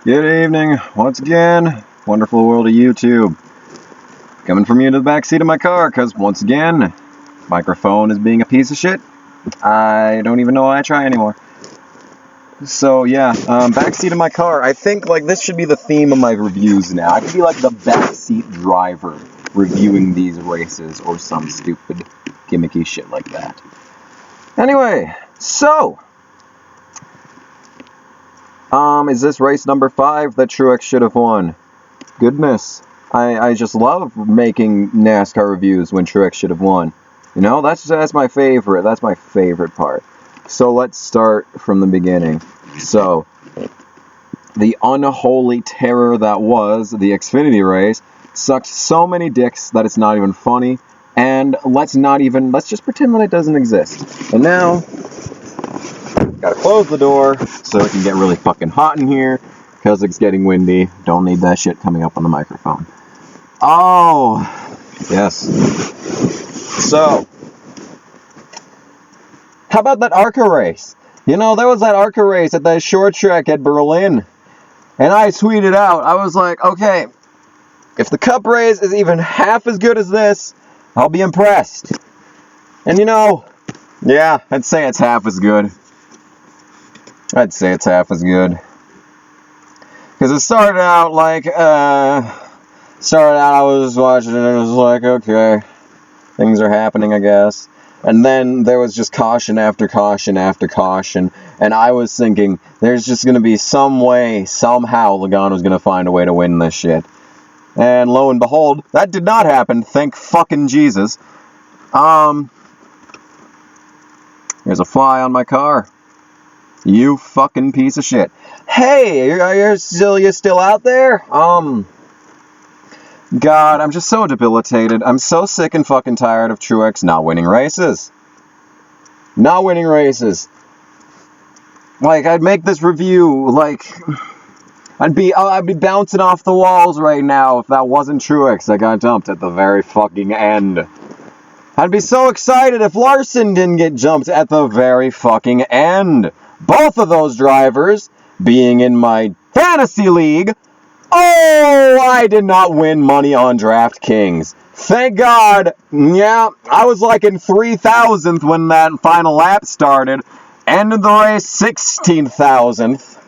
Good evening, once again, wonderful world of YouTube. Coming from you to the backseat of my car, because once again, microphone is being a piece of shit. I don't even know why I try anymore. So yeah, backseat of my car. I think like this should be the theme of my reviews now. I could be like the backseat driver reviewing these races or some stupid gimmicky shit like that. Anyway, so is this race number 5 that Truex should have won? Goodness, I just love making NASCAR reviews when Truex should have won. You know, that's my favorite. That's my favorite part. So let's start from the beginning. So, the unholy terror that was the Xfinity race sucked so many dicks that it's not even funny. And let's just pretend that it doesn't exist. And now, gotta close the door so it can get really fucking hot in here because it's getting windy. Don't need that shit coming up on the microphone. Oh, yes. So, how about that ARCA race? You know, there was that ARCA race at that short track at Berlin. And I tweeted out, I was like, okay, if the Cup race is even half as good as this, I'll be impressed. And you know, yeah, I'd say it's half as good. I'd say it's half as good. Because it started out like, I was watching it and it was like, okay, things are happening, I guess. And then there was just caution after caution after caution. And I was thinking, there's just going to be some way, somehow, Logano's going to find a way to win this shit. And lo and behold, that did not happen. Thank fucking Jesus. There's a fly on my car. You fucking piece of shit. Hey, you're still out there? God, I'm just so debilitated. I'm so sick and fucking tired of Truex not winning races. Not winning races. Like, I'd make this review, like, I'd be bouncing off the walls right now if that wasn't Truex that got dumped at the very fucking end. I'd be so excited if Larson didn't get jumped at the very fucking end. Both of those drivers being in my fantasy league. Oh, I did not win money on DraftKings. Thank God. Yeah, I was like in 3,000th when that final lap started. Ended the race 16,000th.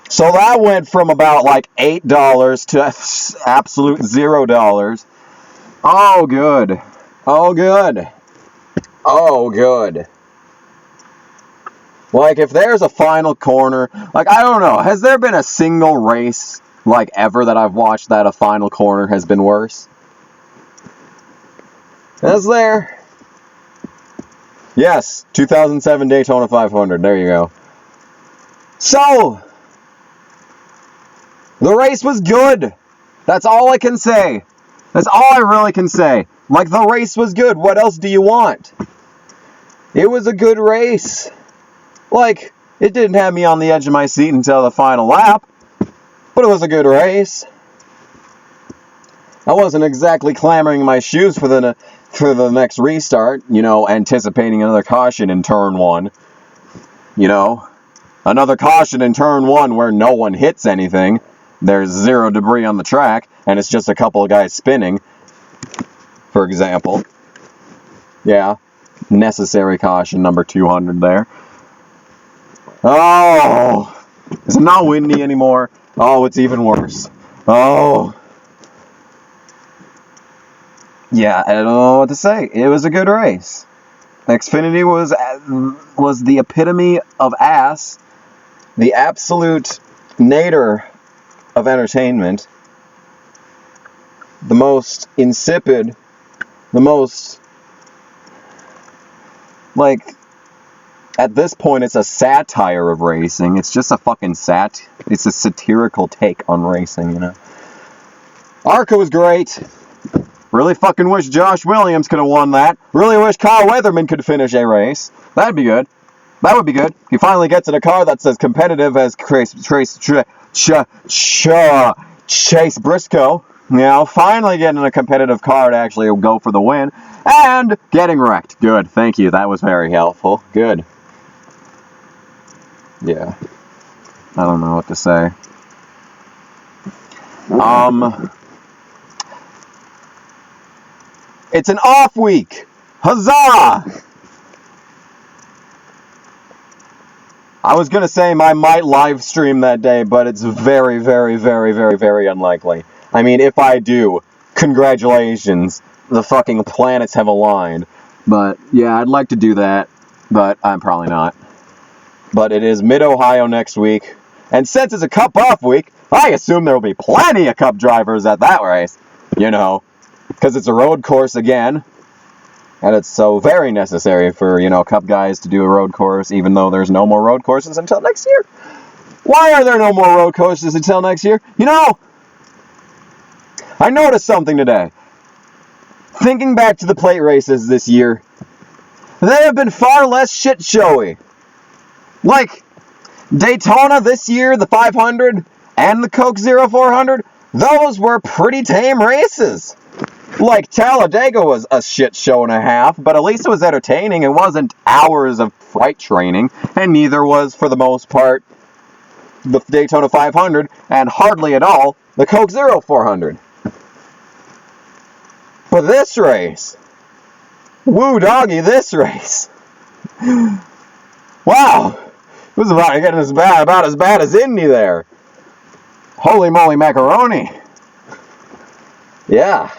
So that went from about like $8 to absolute $0. Oh, good. Oh, good. Oh, good. Like, if there's a final corner, like, I don't know, has there been a single race, like, ever that I've watched that a final corner has been worse? Is there? Yes, 2007 Daytona 500, there you go. So, the race was good. That's all I can say. That's all I really can say. Like, the race was good. What else do you want? It was a good race. Like, it didn't have me on the edge of my seat until the final lap, but it was a good race. I wasn't exactly clamoring my shoes for the next restart, you know, anticipating another caution in turn 1. You know, another caution in turn 1 where no one hits anything. There's zero debris on the track, and it's just a couple of guys spinning, for example. Yeah, necessary caution number 200 there. Oh, is it not windy anymore? Oh, it's even worse. Oh. Yeah, I don't know what to say. It was a good race. Xfinity was the epitome of ass, the absolute nadir of entertainment, the most insipid, the most, like, at this point, it's a satire of racing. It's just a fucking it's a satirical take on racing, you know. ARCA was great. Really fucking wish Josh Williams could have won that. Really wish Kyle Weatherman could finish a race. That'd be good. That would be good. He finally gets in a car that's as competitive as Chase Briscoe. You know, finally getting a competitive car to actually go for the win. And getting wrecked. Good. Thank you. That was very helpful. Good. Yeah. I don't know what to say. It's an off week. Huzzah! I was going to say I might live stream that day, but it's very, very, very, very, very unlikely. I mean, if I do, congratulations. The fucking planets have aligned. But, yeah, I'd like to do that, but I'm probably not. But it is Mid-Ohio next week. And since it's a Cup off week, I assume there will be plenty of Cup drivers at that race. You know, because it's a road course again. And it's so very necessary for, you know, Cup guys to do a road course, even though there's no more road courses until next year. Why are there no more road courses until next year? You know, I noticed something today. Thinking back to the plate races this year, they have been far less shit-showy. Like, Daytona this year, the 500, and the Coke Zero 400, those were pretty tame races. Like, Talladega was a shit show and a half, but at least it was entertaining. It wasn't hours of flight training, and neither was, for the most part, the Daytona 500, and hardly at all the Coke Zero 400. But this race, woo doggy, this race, wow, it was about getting about as bad as Indy there. Holy moly macaroni. Yeah.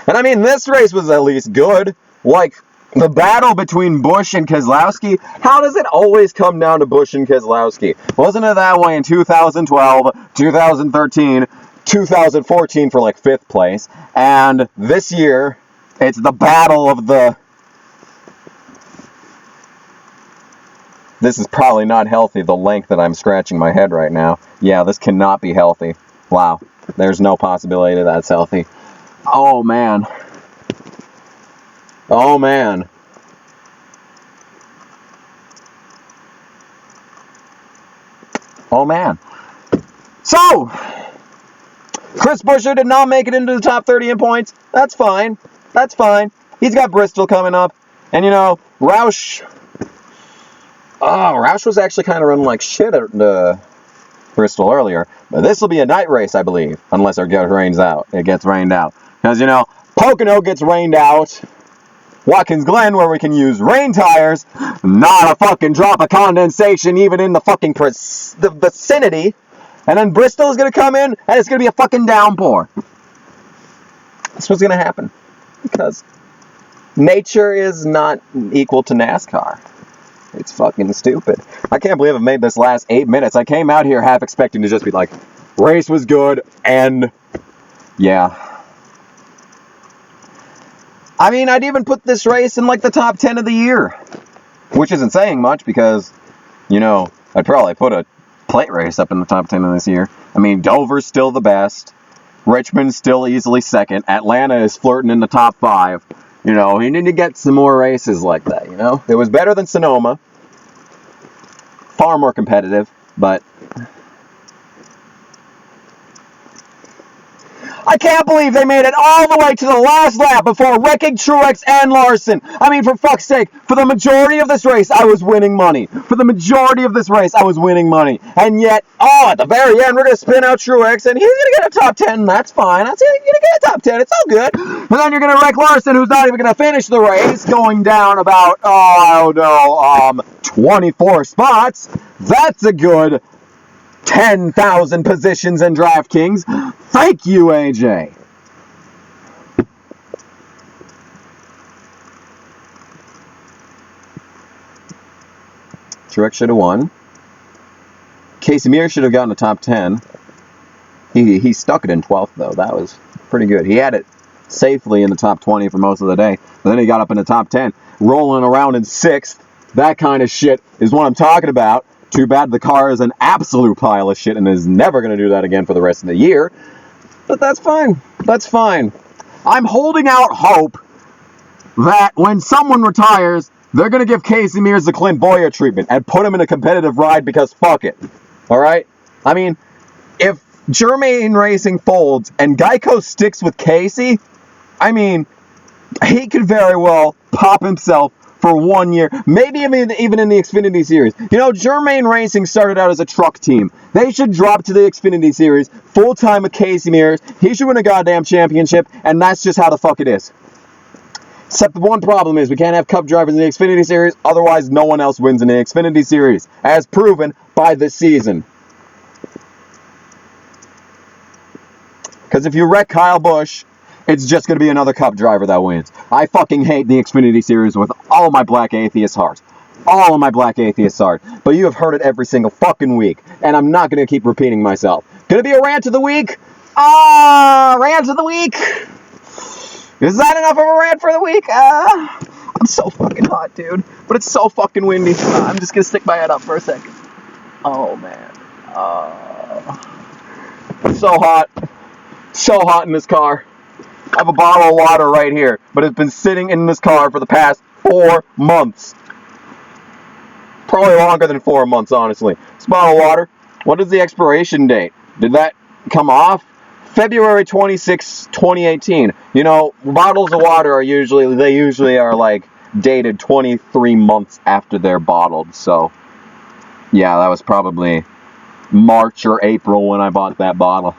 And I mean, this race was at least good. Like, the battle between Busch and Keselowski, how does it always come down to Busch and Keselowski? Wasn't it that way in 2012, 2013, 2014 for like 5th place? And this year, it's the battle of the... This is probably not healthy, the length that I'm scratching my head right now. Yeah, this cannot be healthy. Wow. There's no possibility that's healthy. Oh, man. Oh, man. Oh, man. So, Chris Buescher did not make it into the top 30 in points. That's fine. That's fine. He's got Bristol coming up. And, you know, Roush... Oh, Roush was actually kind of running like shit at Bristol earlier. But this will be a night race, I believe. Unless it gets rained out. It gets rained out. Because, you know, Pocono gets rained out. Watkins Glen, where we can use rain tires. Not a fucking drop of condensation even in the fucking the vicinity. And then Bristol is going to come in, and it's going to be a fucking downpour. That's what's going to happen. Because nature is not equal to NASCAR. It's fucking stupid. I can't believe I've made this last 8 minutes. I came out here half expecting to just be like, race was good, and yeah. I mean, I'd even put this race in like the top 10 of the year. Which isn't saying much because, you know, I'd probably put a plate race up in the top 10 of this year. I mean, Dover's still the best. Richmond's still easily second. Atlanta is flirting in the top 5. You know, you need to get some more races like that, you know? It was better than Sonoma. Far more competitive, but... I can't believe they made it all the way to the last lap before wrecking Truex and Larson. I mean, for fuck's sake, for the majority of this race, I was winning money. For the majority of this race, I was winning money. And yet, at the very end, we're going to spin out Truex, and he's going to get a top 10, and that's fine. He's going to get a top 10, it's all good. And then you're going to wreck Larson, who's not even going to finish the race, going down about, 24 spots. That's a good 10,000 positions in DraftKings. Thank you, AJ. Truex should have won. Casey Mears should have gotten the top 10. He stuck it in 12th, though. That was pretty good. He had it safely in the top 20 for most of the day. But then he got up in the top 10, rolling around in 6th. That kind of shit is what I'm talking about. Too bad the car is an absolute pile of shit and is never going to do that again for the rest of the year. But that's fine. That's fine. I'm holding out hope that when someone retires, they're going to give Casey Mears the Clint Boyer treatment and put him in a competitive ride because fuck it. All right? I mean, if Germain Racing folds and Geico sticks with Casey, I mean, he could very well pop himself for 1 year, maybe even in the Xfinity Series. You know, Germain Racing started out as a truck team. They should drop to the Xfinity Series, full time with Casey Mears. He should win a goddamn championship, and that's just how the fuck it is. Except the one problem is we can't have Cup drivers in the Xfinity Series, otherwise no one else wins in the Xfinity Series, as proven by this season. Because if you wreck Kyle Busch, it's just going to be another Cup driver that wins. I fucking hate the Xfinity Series with all my black atheist heart. All of my black atheist heart. But you have heard it every single fucking week, and I'm not going to keep repeating myself. Gonna be a rant of the week? Rant of the week? Is that enough of a rant for the week? I'm so fucking hot, dude. But it's so fucking windy. I'm just gonna stick my head up for a second. Oh, man. It's so hot. So hot in this car. I have a bottle of water right here, but it's been sitting in this car for the past 4 months. Probably longer than 4 months, honestly. This bottle of water, what is the expiration date? Did that come off? February 26, 2018. You know, bottles of water are usually are like dated 23 months after they're bottled. So, yeah, that was probably March or April when I bought that bottle.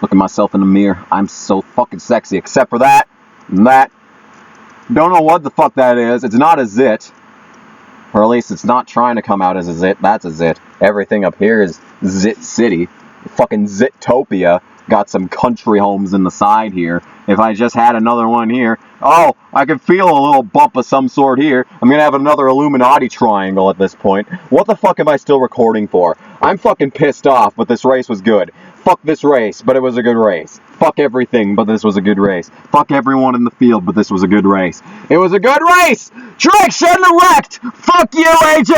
Look at myself in the mirror. I'm so fucking sexy, except for that. And that. Don't know what the fuck that is. It's not a zit. Or at least it's not trying to come out as a zit. That's a zit. Everything up here is Zit City. Fucking Zitopia. Got some country homes in the side here. If I just had another one here, I can feel a little bump of some sort here. I'm gonna have another Illuminati triangle at this point. What the fuck am I still recording for? I'm fucking pissed off, but this race was good. Fuck this race, but it was a good race. Fuck everything, but this was a good race. Fuck everyone in the field, but this was a good race. It was a good race! Truex shouldn't have wrecked! Fuck you, AJ!